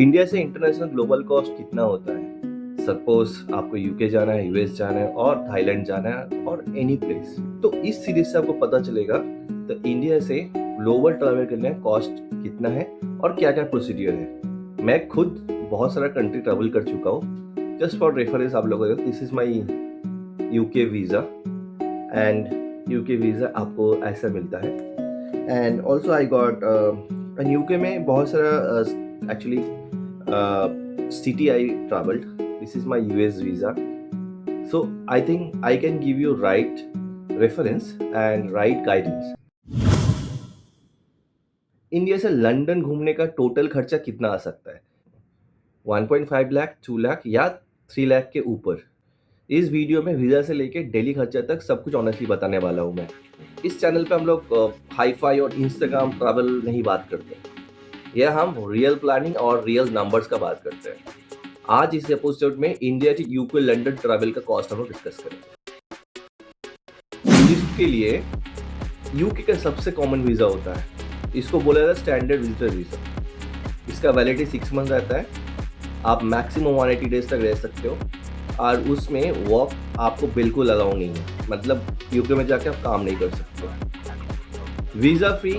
India से international global cost कितना होता है? सपोज आपको यूके जाना है, यूएस जाना है और थाईलैंड जाना है और एनी प्लेस, तो इस सीरीज से आपको पता चलेगा तो इंडिया से ग्लोबल ट्रैवल करने का कॉस्ट कितना है और क्या क्या प्रोसीडियर है। मैं खुद बहुत सारा कंट्री ट्रैवल कर चुका हूँ। जस्ट फॉर रेफरेंस आप लोगों को, this is my UK visa and UK visa आपको ऐसा मिलता है। And also I got UK में बहुत सारा actually city I traveled. This is my US visa. So I think I can give you right reference and right guidance. India से London घूमने का टोटल खर्चा कितना आ सकता है? 1.5 लाख, 2 लाख या 3 लाख के ऊपर। इस वीडियो में वीज़ा से लेके डेली खर्चा तक सब कुछ ऑनेस्टली बताने वाला हूँ मैं। इस चैनल पे हम लोग हाई फाई और इंस्टाग्राम ट्रैवल नहीं बात करते, यह हम रियल प्लानिंग और रियल नंबर्स का बात करते हैं। आज इस एपिसोड में इंडिया से यूके लंदन ट्रैवल का कॉस्ट हम लोग डिस्कस करेंगे। टूरिस्ट के लिए यूके का सबसे कॉमन वीज़ा होता है, इसको बोला जाता है स्टैंडर्ड विजिटर वीज़ा। इसका वैलिडिटी 6 मंथ रहता है। आप मैक्सिमम 180 डेज तक रह सकते हो और उसमें वर्क आपको बिल्कुल अलाउ नहीं है, मतलब यूके में जाके आप काम नहीं कर सकते। वीज़ा फी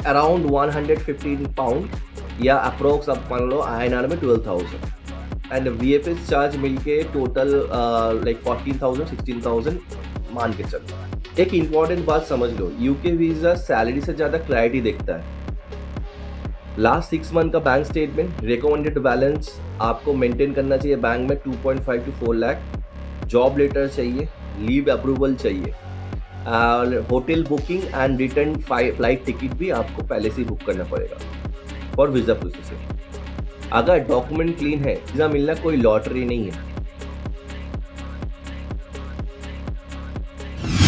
अराउंड 115 पाउंड या अप्रोक्स आप मान लो INR में 12,000 एंड VFS चार्ज मिलके टोटल लाइक 14,000 16,000 मान के चलो। एक इम्पॉर्टेंट बात समझ लो, यूके वीज़ा सैलरी से ज़्यादा क्लैरिटी देखता है। लास्ट 6 मंथ का बैंक स्टेटमेंट, रिकमेंडेड बैलेंस आपको मेंटेन करना चाहिए बैंक में 2.5 to 4 लाख, जॉब लेटर चाहिए, लीव अप्रूवल चाहिए, hotel booking and return flight ticket भी आपको पहले से ही बुक करना पड़ेगा फॉर वीज़ा प्रोसेसिंग। अगर डॉक्यूमेंट क्लीन है, वीज़ा मिलना कोई लॉटरी नहीं है।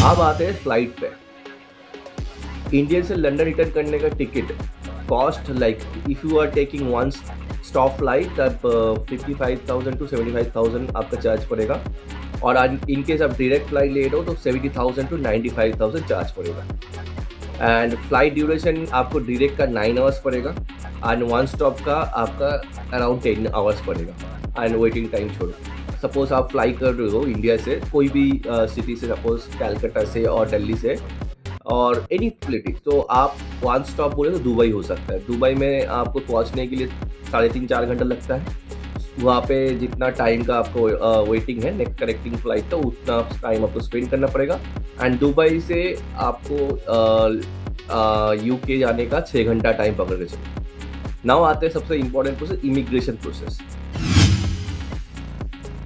अब आते हैं फ्लाइट पे। इंडिया से लंदन रिटर्न करने का ticket cost, like if you are taking one stop flight तब 55,000 to 75,000 आपका चार्ज पड़ेगा, और इन केस आप डायरेक्ट फ्लाइट ले रहे हो तो 70,000 to 95,000 चार्ज पड़ेगा। एंड फ्लाइट ड्यूरेशन आपको डायरेक्ट का 9 आवर्स पड़ेगा एंड वन स्टॉप का आपका अराउंड 10 आवर्स पड़ेगा एंड वेटिंग टाइम छोड़ो। सपोज आप फ्लाई कर रहे हो इंडिया से कोई भी सिटी से, सपोज कैलकाटा से और दिल्ली से और एनी प्लेटिक, तो आप वन स्टॉप बोले तो दुबई हो सकता है। दुबई में आपको पहुंचने के लिए 3.5-4 घंटा लगता है। वहाँ पे जितना टाइम का आपको वेटिंग है नेक्स्ट कनेक्टिंग फ्लाइट, तो उतना टाइम आपको स्पेंड करना पड़ेगा। एंड दुबई से आपको यूके जाने का 6 घंटा टाइम पकड़ के चलो। नाउ आते हैं सबसे important process, immigration process.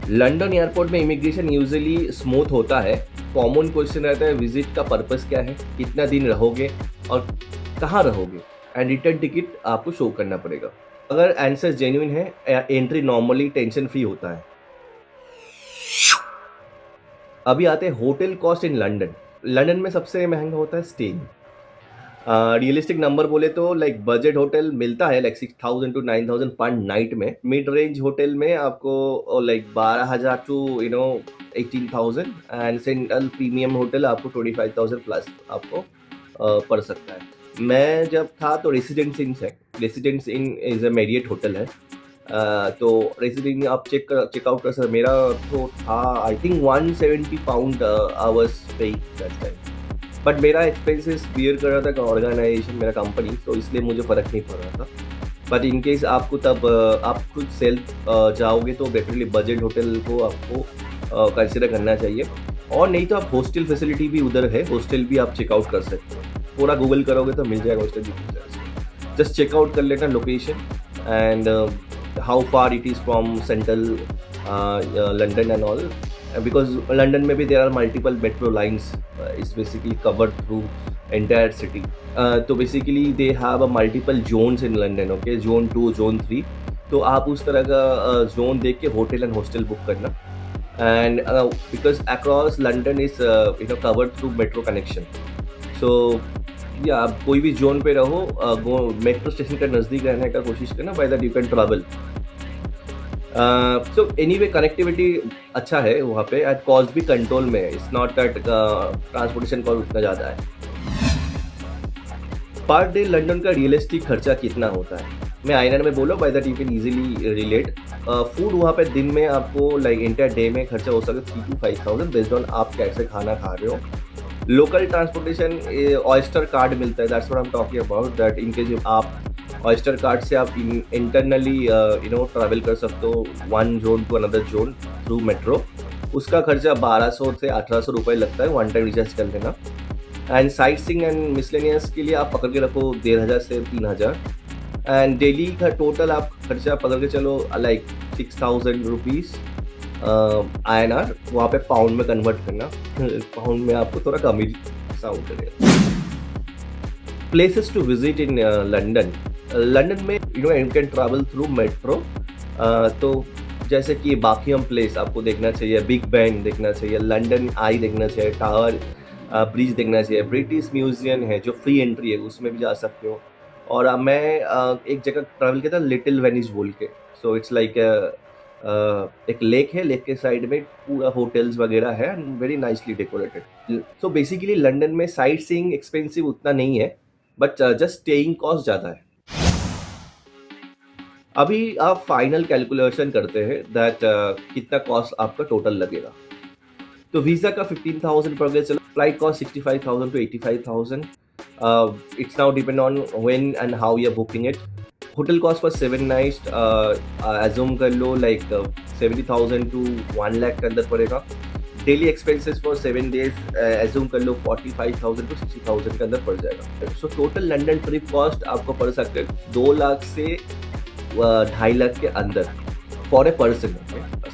London airport में इमिग्रेशन यूजुअली स्मूथ होता है। कॉमन क्वेश्चन रहता है विजिट का पर्पस क्या है, कितना दिन रहोगे और कहाँ रहोगे, एंड रिटर्न टिकट आपको शो करना पड़ेगा। अगर आंसर जेन्युइन है, एंट्री नॉर्मली टेंशन फ्री होता है। अभी आते हैं hotel cost in London. London में सबसे महंगा होता है स्टे। रियलिस्टिक नंबर बोले तो लाइक बजट होटल मिलता है लाइक 6,000 to 9,000 पर नाइट में। मिड रेंज होटल में आपको like 12,000 to 18,000 and central premium hotel आपको 25,000 प्लस आपको पड़ सकता है। मैं जब था तो residence in is a Marriott hotel है, तो रेसिडेंस आप चेकआउट कर सकते। मेरा तो था आई थिंक 170 पाउंड आवर्स पे दैट टाइम, बट मेरा एक्सपेंसेस बियर कर रहा था ऑर्गेनाइजेशन, मेरा कंपनी, तो इसलिए मुझे फ़र्क नहीं पड़ रहा था। बट इन केस आपको तब आप खुद सेल्फ जाओगे तो डेफिनेटली बजट होटल को आपको कंसिडर करना चाहिए। और नहीं तो आप हॉस्टल फैसिलिटी भी उधर है, हॉस्टल भी आप चेकआउट कर सकते हो। पूरा गूगल करोगे तो मिल जाएगा, हॉस्टल भी मिल जाएगा। जस्ट चेकआउट कर लेना location and how far it is from central London and all, because London में भी there are multiple metro lines, is basically covered through entire city. तो basically they have a multiple zones in London, okay, zone 2, zone 3, तो आप उस तरह का zone देख के होटल एंड हॉस्टल बुक करना। And because across London is covered through metro connection, so या आप कोई भी जोन पे रहो, मेट्रो स्टेशन के नज़दीक रहने का कोशिश करना, by that you can travel. So anyway connectivity अच्छा है वहाँ पे एंड कॉस्ट भी कंट्रोल में है। It's not that transportation cost उतना ज़्यादा है। पर डे लंदन का रियलिस्टिक खर्चा कितना होता है? मैं आइलैंड में बोला by that you can easily relate. Food वहाँ पे दिन में आपको लाइक इंटायर डे में खर्चा हो सकता है 3 to 5,000 बेस्ड ऑन आप कैसे खाना खा रहे हो। लोकल ट्रांसपोर्टेशन ऑयस्टर कार्ड मिलता है, that's what I am talking about, that in case आप ऑयस्टर कार्ड से आप इंटरनली ट्रैवल कर सकते हो one zone to another zone through metro. उसका खर्चा 1200 से 1800 रुपये लगता है वन टाइम रिचार्ज कर लेना। And sight seeing and miscellaneous के लिए आप पकड़ के रखो 1500 से 3000। एंड डेली का टोटल आप खर्चा पकड़ के चलो लाइक 6000 रुपीज़ INR, वहाँ पे पाउंड में कन्वर्ट करना। पाउंड में आपको थोड़ा कम ही साउंड करेगा। Places to visit in London. London में you can travel through metro. तो जैसे कि बाकियम प्लेस आपको देखना चाहिए, बिग बैंग देखना चाहिए, लंदन आई देखना चाहिए, टावर ब्रिज देखना चाहिए, ब्रिटिश म्यूजियम है जो फ्री एंट्री है, उसमें भी जा सकते हो। और मैं एक जगह ट्रैवल किया था लिटिल वेनिस बोल के। सो इट्स लाइक एक लेक है, लेक के साइड में पूरा होटल्स वगैरह है, very nicely decorated. So basically London में साइट सीइंग एक्सपेंसिव उतना नहीं है, बट जस्ट स्टेइंग कॉस्ट ज़्यादा है। अभी आप फाइनल कैलकुलेशन करते हैं दैट कितना कॉस्ट आपका टोटल लगेगा। तो वीज़ा का 15,000 पर चलो, flight cost 65,000 to 85,000। It's now depend on when and how you are booking it. Hotel cost for 7 nights assume कर लो लाइक 70,000 to 1 लाख के अंदर पड़ेगा। Daily expenses for 7 days assume कर लो 45,000 to 60,000 के अंदर पड़ जाएगा। So total London trip cost आपको पड़ सकते हैं 2 लाख से 2.5 लाख के अंदर फॉर ए पर्सन।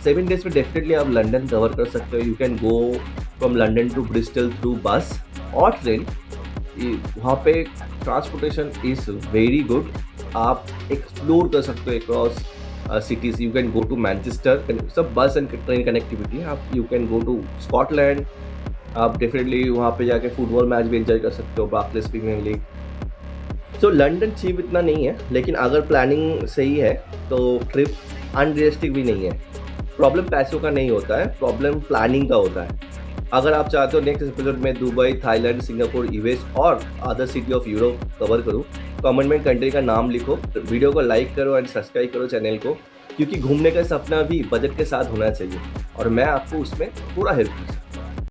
7 डेज में डेफिनेटली आप लंदन कवर कर सकते हो। You can go from London to Bristol through bus और ट्रेन। वहाँ पे ट्रांसपोर्टेशन इज़ वेरी गुड। आप एक्सप्लोर कर सकते हो across cities. You can go to Manchester, सब बस एंड ट्रेन कनेक्टिविटी है। आप you can go to Scotland. आप डेफिनेटली वहाँ पे जाके फुटबॉल मैच भी एंजॉय कर सकते हो, बार्कलेस प्रीमियर लीग। तो लंदन चीप इतना नहीं है, लेकिन अगर प्लानिंग सही है तो ट्रिप अनरियलिस्टिक भी नहीं है। प्रॉब्लम पैसों का नहीं होता है, प्रॉब्लम प्लानिंग का होता है। अगर आप चाहते हो नेक्स्ट एपिसोड में दुबई, थाईलैंड, सिंगापुर, यूएस और other city of Europe cover करूँ, कमेंट में कंट्री का नाम लिखो, वीडियो को लाइक करो एंड सब्सक्राइब करो चैनल को, क्योंकि घूमने का सपना भी बजट के साथ होना चाहिए और मैं आपको उसमें पूरा हेल्प कर सकता हूँ।